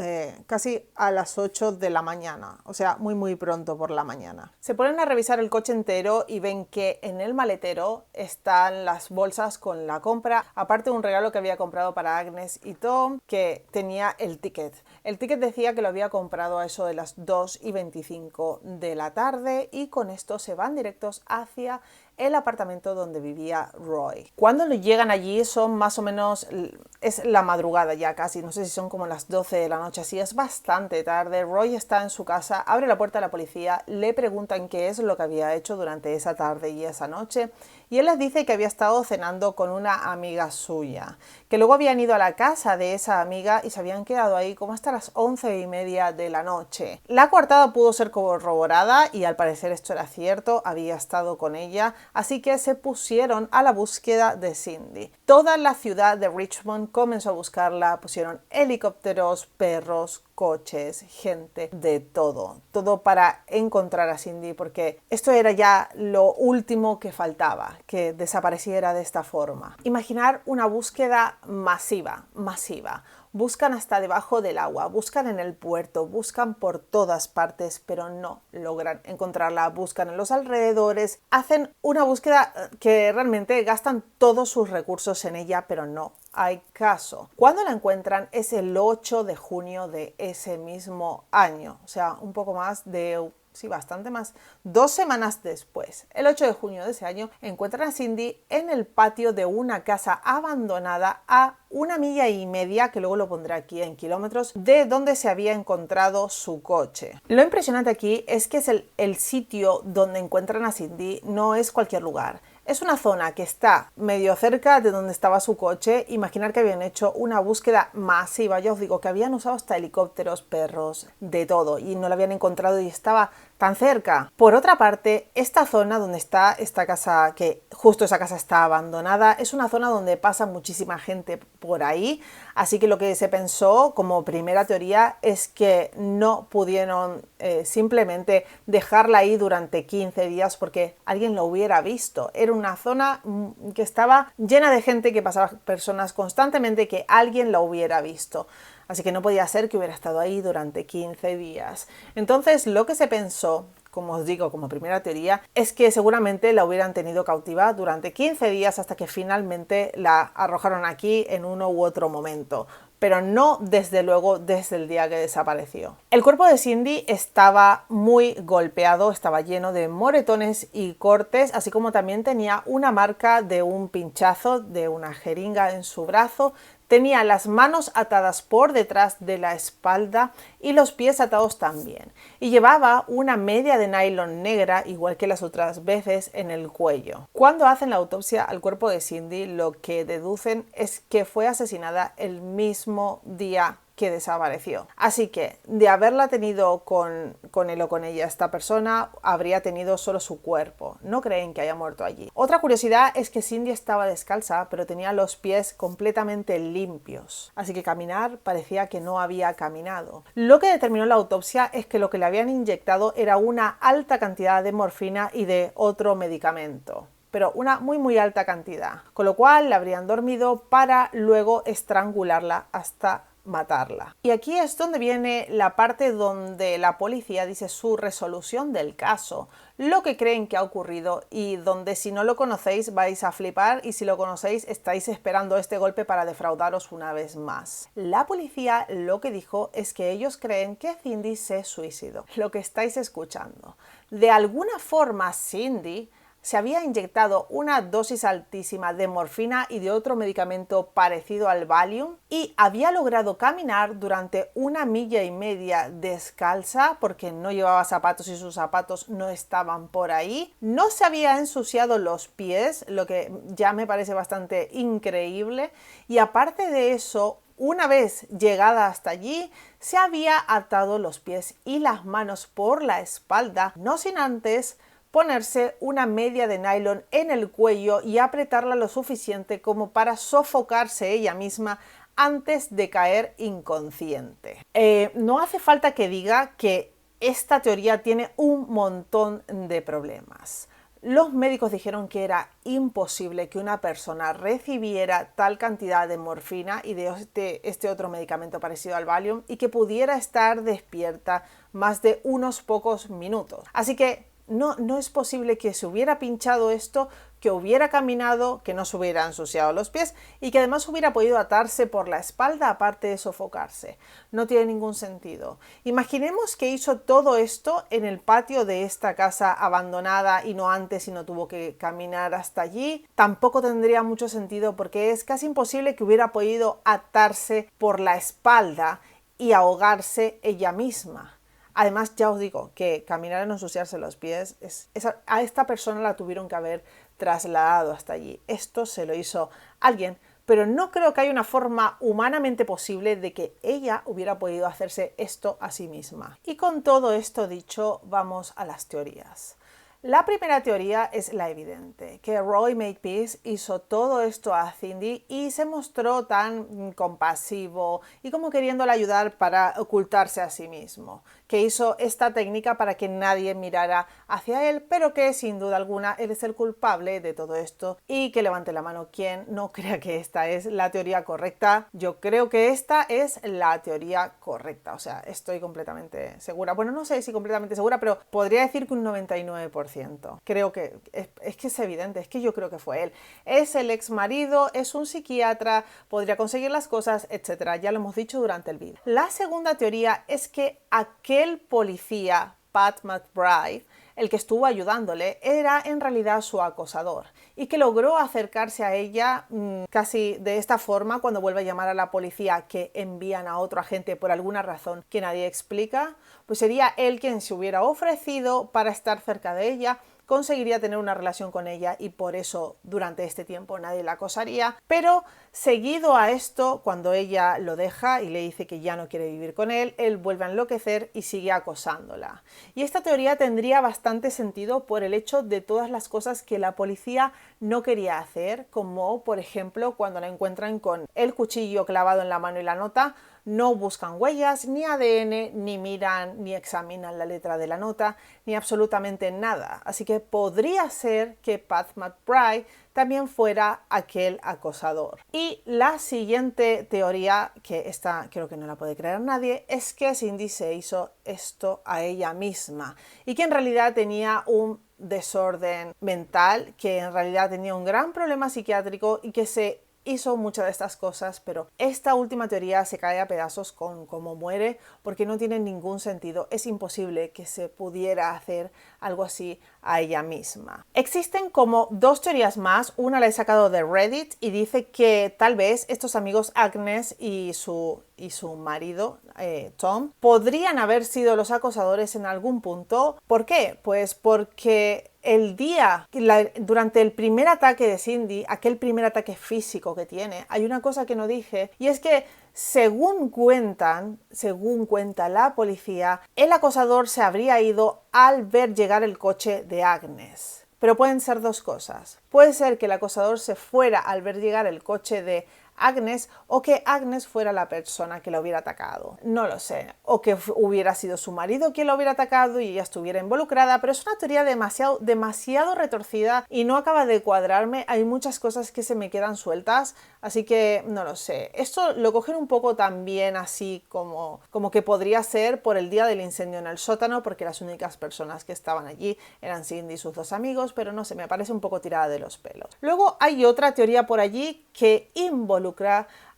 casi a las 8 de la mañana, o sea, muy pronto por la mañana. Se ponen a revisar el coche entero y ven que en el maletero están las bolsas con la compra, aparte de un regalo que había comprado para Agnes y Tom, que tenía el ticket. El ticket decía que lo había comprado a eso de las 2:25 de la tarde y con esto se van directos hacia el apartamento donde vivía Roy. Cuando llegan allí son más o menos, es la madrugada ya casi, no sé si son como las 12 de la noche, así es bastante tarde. Roy está en su casa, abre la puerta a la policía, le preguntan qué es lo que había hecho durante esa tarde y esa noche y él les dice que había estado cenando con una amiga suya, que luego habían ido a la casa de esa amiga y se habían quedado ahí como hasta las 11:30 de la noche. La coartada pudo ser corroborada y al parecer esto era cierto, había estado con ella, así que se pusieron a la búsqueda de Cindy. Toda la ciudad de Richmond comenzó a buscarla, pusieron helicópteros, perros, coches, gente, de todo para encontrar a Cindy, porque esto era ya lo último que faltaba, que desapareciera de esta forma. Imaginar una búsqueda masiva. Buscan hasta debajo del agua, buscan en el puerto, buscan por todas partes, pero no logran encontrarla. Buscan en los alrededores, hacen una búsqueda que realmente gastan todos sus recursos en ella, pero no hay caso. Cuando la encuentran es el 8 de junio de ese mismo año, o sea, un poco más de... sí, bastante más. 2 semanas después, el 8 de junio de ese año, encuentran a Cindy en el patio de una casa abandonada a 1,5 millas, que luego lo pondré aquí en kilómetros, de donde se había encontrado su coche. Lo impresionante aquí es que es el sitio donde encuentran a Cindy, no es cualquier lugar. Es una zona que está medio cerca de donde estaba su coche. Imaginar que habían hecho una búsqueda masiva. Ya os digo que habían usado hasta helicópteros, perros, de todo. Y no la habían encontrado y estaba tan cerca. Por otra parte, esta zona donde está esta casa, que justo esa casa está abandonada, es una zona donde pasa muchísima gente por ahí. Así que lo que se pensó como primera teoría es que no pudieron simplemente dejarla ahí durante 15 días porque alguien lo hubiera visto. Era una zona que estaba llena de gente, que pasaba personas constantemente, que alguien la hubiera visto. Así que no podía ser que hubiera estado ahí durante 15 días. Entonces lo que se pensó, como os digo, como primera teoría, es que seguramente la hubieran tenido cautiva durante 15 días hasta que finalmente la arrojaron aquí en uno u otro momento. Pero no desde luego desde el día que desapareció. El cuerpo de Cindy estaba muy golpeado, estaba lleno de moretones y cortes, así como también tenía una marca de un pinchazo, de una jeringa en su brazo. Tenía las manos atadas por detrás de la espalda y los pies atados también. Y llevaba una media de nylon negra, igual que las otras veces, en el cuello. Cuando hacen la autopsia al cuerpo de Cindy, lo que deducen es que fue asesinada el mismo día que desapareció. Así que de haberla tenido con él o con ella esta persona, habría tenido solo su cuerpo. No creen que haya muerto allí. Otra curiosidad es que Cindy estaba descalza, pero tenía los pies completamente limpios. Así que caminar parecía que no había caminado. Lo que determinó la autopsia es que lo que le habían inyectado era una alta cantidad de morfina y de otro medicamento, pero una muy alta cantidad, con lo cual la habrían dormido para luego estrangularla hasta matarla. Y aquí es donde viene la parte donde la policía dice su resolución del caso, lo que creen que ha ocurrido, y donde si no lo conocéis vais a flipar, y si lo conocéis estáis esperando este golpe para defraudaros una vez más. La policía lo que dijo es que ellos creen que Cindy se suicidó. Lo que estáis escuchando. De alguna forma Cindy se había inyectado una dosis altísima de morfina y de otro medicamento parecido al Valium y había logrado caminar durante 1,5 millas descalza porque no llevaba zapatos y sus zapatos no estaban por ahí. No se había ensuciado los pies, lo que ya me parece bastante increíble, y aparte de eso, una vez llegada hasta allí, se había atado los pies y las manos por la espalda, no sin antes ponerse una media de nylon en el cuello y apretarla lo suficiente como para sofocarse ella misma antes de caer inconsciente. No hace falta que diga que esta teoría tiene un montón de problemas. Los médicos dijeron que era imposible que una persona recibiera tal cantidad de morfina y de este otro medicamento parecido al Valium y que pudiera estar despierta más de unos pocos minutos. Así que no es posible que se hubiera pinchado esto, que hubiera caminado, que no se hubiera ensuciado los pies y que además hubiera podido atarse por la espalda aparte de sofocarse. No tiene ningún sentido. Imaginemos que hizo todo esto en el patio de esta casa abandonada y no antes y no tuvo que caminar hasta allí. Tampoco tendría mucho sentido porque es casi imposible que hubiera podido atarse por la espalda y ahogarse ella misma. Además, ya os digo que caminar y no ensuciarse los pies, a esta persona la tuvieron que haber trasladado hasta allí. Esto se lo hizo alguien, pero no creo que haya una forma humanamente posible de que ella hubiera podido hacerse esto a sí misma. Y con todo esto dicho, vamos a las teorías. La primera teoría es la evidente, que Roy Makepeace hizo todo esto a Cindy y se mostró tan compasivo y como queriéndola ayudar para ocultarse a sí mismo, que hizo esta técnica para que nadie mirara hacia él, pero que sin duda alguna él es el culpable de todo esto y que levante la mano quien no crea que esta es la teoría correcta. Yo creo que esta es la teoría correcta, o sea, estoy completamente segura. Bueno, no sé si completamente segura, pero podría decir que un 99%. Creo que es que es evidente, es que yo creo que fue él. Es el ex marido, es un psiquiatra, podría conseguir las cosas, etcétera. Ya lo hemos dicho durante el vídeo. La segunda teoría es que aquel policía, Pat McBride, el que estuvo ayudándole, era en realidad su acosador y que logró acercarse a ella casi de esta forma cuando vuelve a llamar a la policía, que envían a otro agente por alguna razón que nadie explica. Pues sería él quien se hubiera ofrecido para estar cerca de ella, conseguiría tener una relación con ella y por eso durante este tiempo nadie la acosaría. Pero seguido a esto, cuando ella lo deja y le dice que ya no quiere vivir con él, él vuelve a enloquecer y sigue acosándola. Y esta teoría tendría bastante sentido por el hecho de todas las cosas que la policía no quería hacer, como por ejemplo cuando la encuentran con el cuchillo clavado en la mano y la nota. No buscan huellas, ni ADN, ni miran, ni examinan la letra de la nota, ni absolutamente nada. Así que podría ser que Pat McBride también fuera aquel acosador. Y la siguiente teoría, que esta creo que no la puede creer nadie, es que Cindy se hizo esto a ella misma y que en realidad tenía un desorden mental, que en realidad tenía un gran problema psiquiátrico y que se hizo muchas de estas cosas, pero esta última teoría se cae a pedazos con cómo muere porque no tiene ningún sentido. Es imposible que se pudiera hacer algo así a ella misma. Existen como dos teorías más. Una la he sacado de Reddit y dice que tal vez estos amigos Agnes y su marido Tom podrían haber sido los acosadores en algún punto. ¿Por qué? Pues porque durante el primer ataque de Cindy, aquel primer ataque físico que tiene, hay una cosa que no dije y es que según cuenta la policía, el acosador se habría ido al ver llegar el coche de Agnes. Pero pueden ser dos cosas. Puede ser que el acosador se fuera al ver llegar el coche de Agnes o que Agnes fuera la persona que la hubiera atacado. No lo sé. O que hubiera sido su marido quien la hubiera atacado y ella estuviera involucrada, pero es una teoría demasiado retorcida y no acaba de cuadrarme. Hay muchas cosas que se me quedan sueltas, así que no lo sé. Esto lo cogen un poco también así como que podría ser por el día del incendio en el sótano, porque las únicas personas que estaban allí eran Cindy y sus dos amigos, pero no sé, me parece un poco tirada de los pelos. Luego hay otra teoría por allí que involucra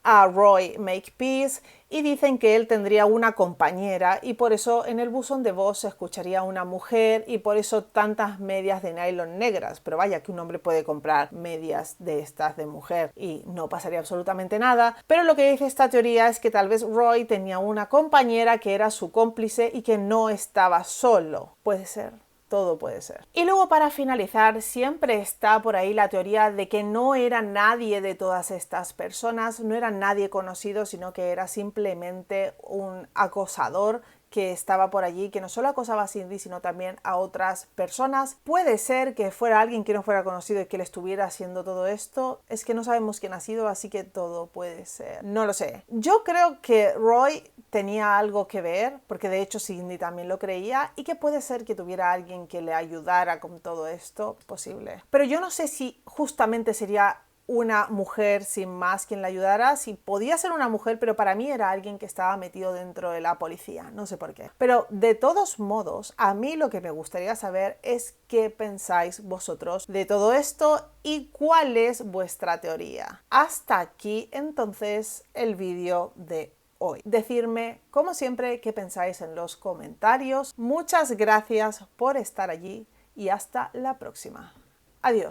a Roy Makepeace y dicen que él tendría una compañera y por eso en el buzón de voz se escucharía una mujer y por eso tantas medias de nylon negras. Pero vaya, que un hombre puede comprar medias de estas de mujer y no pasaría absolutamente nada. Pero lo que dice esta teoría es que tal vez Roy tenía una compañera que era su cómplice y que no estaba solo. Puede ser. todo puede ser. Y luego, para finalizar, siempre está por ahí la teoría de que no era nadie de todas estas personas, no era nadie conocido, sino que era simplemente un acosador que estaba por allí, que no solo acosaba a Cindy, sino también a otras personas. Puede ser que fuera alguien que no fuera conocido y que le estuviera haciendo todo esto. Es que no sabemos quién ha sido, así que todo puede ser. No lo sé. Yo creo que Roy tenía algo que ver, porque de hecho Cindy también lo creía, y que puede ser que tuviera alguien que le ayudara con todo esto, posible. Pero yo no sé si justamente sería una mujer sin más quien la ayudara. Si podía ser una mujer, pero para mí era alguien que estaba metido dentro de la policía, no sé por qué. Pero de todos modos, a mí lo que me gustaría saber es qué pensáis vosotros de todo esto y cuál es vuestra teoría. Hasta aquí entonces el vídeo de hoy. Decidme, como siempre, qué pensáis en los comentarios. Muchas gracias por estar allí y hasta la próxima. Adiós.